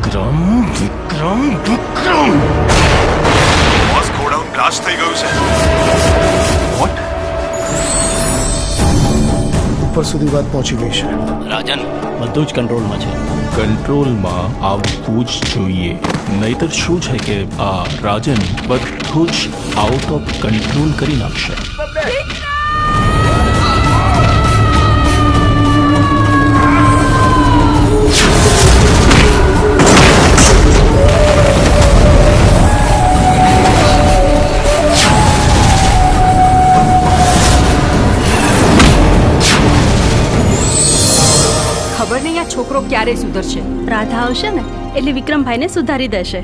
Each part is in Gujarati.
વિક્રમ વિક્રમ વિક્રમ બોસ ગોડાઉન બ્લાસ્ટ થઈ ગયું છે. વોટ? ઉપર સુધી વાત પહોંચી ગઈ છે. રાજન બધું જ કંટ્રોલમાં છે. કંટ્રોલમાં આવવું જ જોઈએ, નહીતર શું છે કે આ રાજન બધું જ આઉટ ઓફ કંટ્રોલ કરી નાખશે. ખબર નહીં આ છોકરો ક્યારે સુધરશે. રાધા આવશે ને એટલે વિક્રમભાઈને સુધારી દેશે.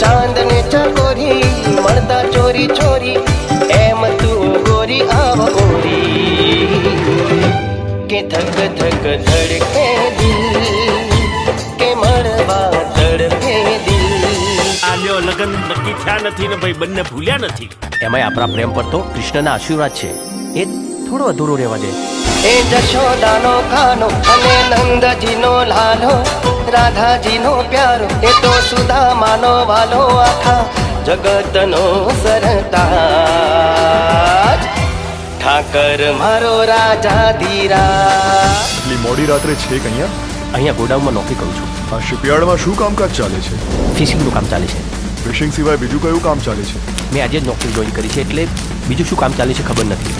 ચાંદને ચકોરી મળતા ચોરી ચોરી એમ તું ગોરી આવ ગોરી કે ધક ધક ધડકે દિલ કે મળવા તડપે દિલ. આલ્યો લગન નક્કી થયા નથી ને ભાઈ બંને ભૂલ્યા નથી. એમાંય આપણા પ્રેમ પર તો કૃષ્ણના આશીર્વાદ છે, એ થોડો અધૂરો રહેવા દે. એ જશોદાનો ખાનો અને નંદજીનો લાલો, રાધાજીનો પ્યારો એ તો સુદામાનો વાલો, આખા જગતનો સરતાજ ઠાકર મારો રાજા ધીરા. એટલી મોડી રાત્રે છે કે અહીંયા ગોડાઉનમાં નોકરી કરું છું. આ શિપયાર્ડમાં શું કામકાજ ચાલે છે? ફિશિંગનું કામ ચાલે છે. ફિશિંગ સિવાય બીજું કયું કામ ચાલે છે? મેં આજે જ નોકરી જોઈન કરી છે એટલે બીજું શું કામ ચાલે છે ખબર નથી.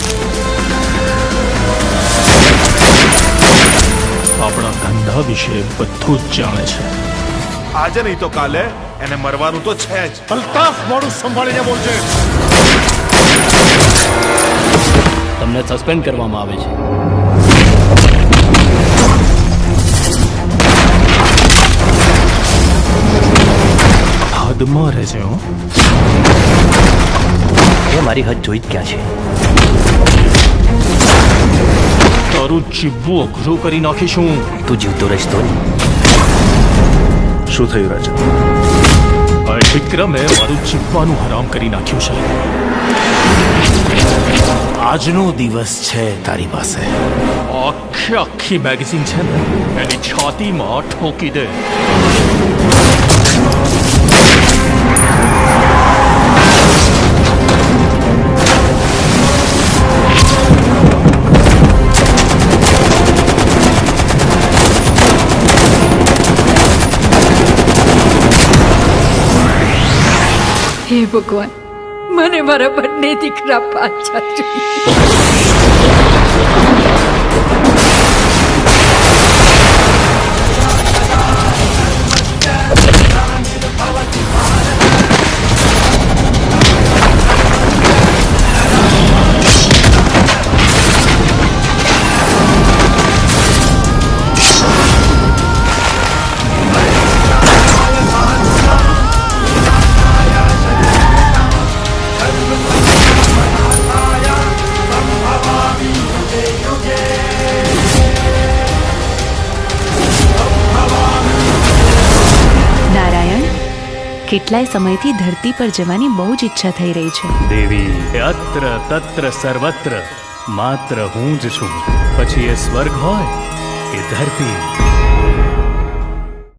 આપણા ધંધા વિશે બધું જ જાણે છે. આજે નહીં તો કાલે એને મરવાનું તો છે જ. અલ્તાફ, મોડું સંભાળીને બોલજે. તમને સસ્પેન્ડ કરવામાં આવે છે. હદમાં રહેશે. હો, એ મારી હદ જોઈ જ ક્યાં છે. તારું જીવવું અઘરું કરી નાખીશું. તું જીવતો રહીશ તો નહીં. શું થયું રાજન? આ વિક્રમે મારું જીવવાનું હરામ કરી નાખ્યું છે. આજનો દિવસ છે તારી પાસે. આખી મેગેઝિન છે ને એની છાતીમાં ઠોકી દે. હે ભગવાન, મને મારા બંને દીકરા પાછા જોઈએ. કેટલાય સમયથી ધરતી પર જવાની બહુ જ ઈચ્છા થઈ રહી છે. દેવી અત્ર તત્ર સર્વત્ર માત્ર હું જ છું. પછી એ સ્વર્ગ હોય કે ધરતી.